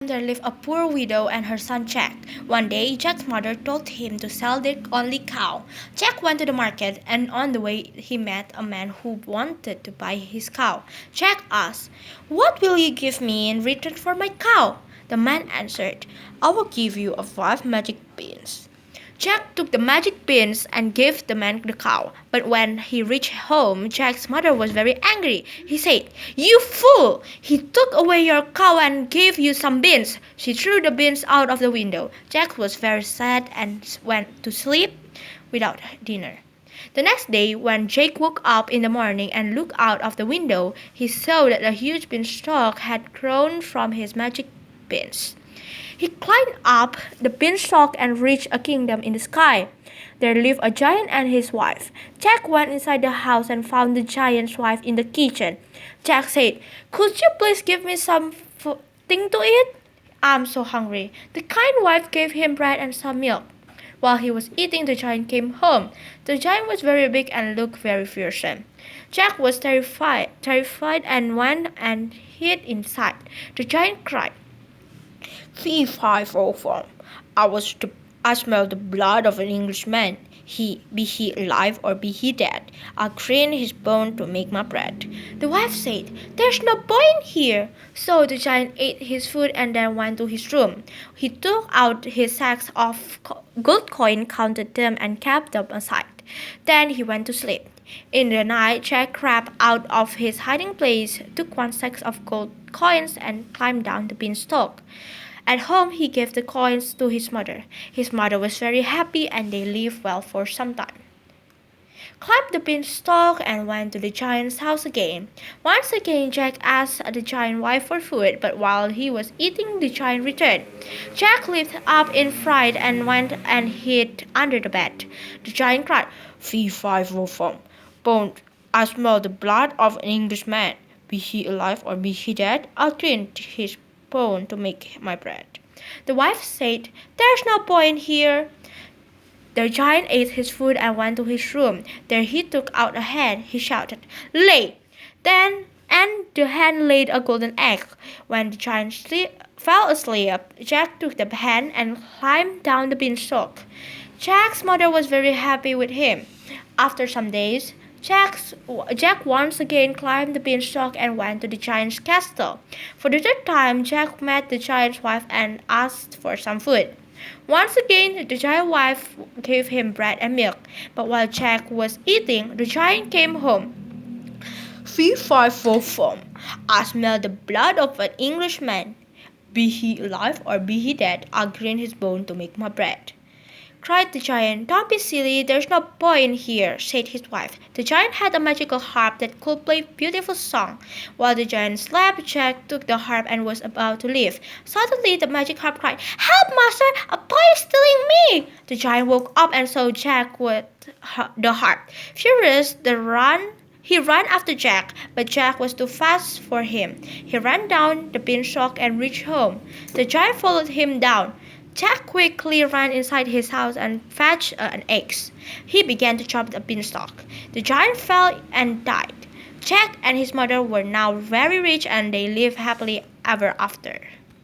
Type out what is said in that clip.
There lived a poor widow and her son Jack. One day, Jack's mother told him to sell their only cow. Jack went to the market, and on the way, he met a man who wanted to buy his cow. Jack asked, "What will you give me in return for my cow?" The man answered, "I will give you 5 magic beans." Jack took the magic beans and gave the man the cow. But when he reached home, Jack's mother was very angry. He said, "You fool! He took away your cow and gave you some beans." She threw the beans out of the window. Jack was very sad and went to sleep without dinner. The next day, when Jack woke up in the morning and looked out of the window, he saw that a huge beanstalk had grown from his magic beans. He climbed up the beanstalk and reached a kingdom in the sky. There lived a giant and his wife. Jack went inside the house and found the giant's wife in the kitchen. Jack said, "Could you please give me something to eat? I'm so hungry." The kind wife gave him bread and some milk. While he was eating, the giant came home. The giant was very big and looked very fearsome. Jack was terrified and went and hid inside. The giant cried, "Fee, fi, fo, fum. I smell the blood of an Englishman. Be he alive or be he dead, I'll grind his bone to make my bread." The wife said, "There's no boy in here." So the giant ate his food and then went to his room. He took out his sacks of gold coin, counted them, and kept them aside. Then he went to sleep. In the night, Jack crept out of his hiding place, took 1 sack of gold coins, and climbed down the beanstalk. At home, he gave the coins to his mother. His mother was very happy and they lived well for some time. Climbed the beanstalk and went to the giant's house again. Once again, Jack asked the giant wife for food, but while he was eating, the giant returned. Jack leaped up in fright and went and hid under the bed. The giant cried, "Fee, fi, fo, fum. Bone, I smell the blood of an Englishman. Be he alive or be he dead, I'll grind his bone to make my bread." The wife said, "There's no boy in here." The giant ate his food and went to his room. There he took out a hen. He shouted, "Lay!" And the hen laid a golden egg. When the giant fell asleep, Jack took the hen and climbed down the beanstalk. Jack's mother was very happy with him. After some days, Jack once again climbed the beanstalk and went to the giant's castle. For the third time, Jack met the giant's wife and asked for some food. Once again, the giant wife gave him bread and milk, but while Jack was eating, the giant came home. "Fee, fi, fo, fum. I smell the blood of an Englishman. Be he alive or be he dead, I'll grind his bone to make my bread." Cried the giant. "Don't be silly, there's no boy in here," said his wife. The giant had a magical harp that could play beautiful song. While the giant slept, Jack took the harp and was about to leave. Suddenly the magic harp cried, "Help, master! A boy is stealing me!" The giant woke up and saw Jack with the harp. Furious, he ran after Jack, but Jack was too fast for him. He ran down the beanstalk and reached home. The giant followed him down. Jack quickly ran inside his house and fetched an axe. He began to chop the beanstalk. The giant fell and died. Jack and his mother were now very rich and they lived happily ever after.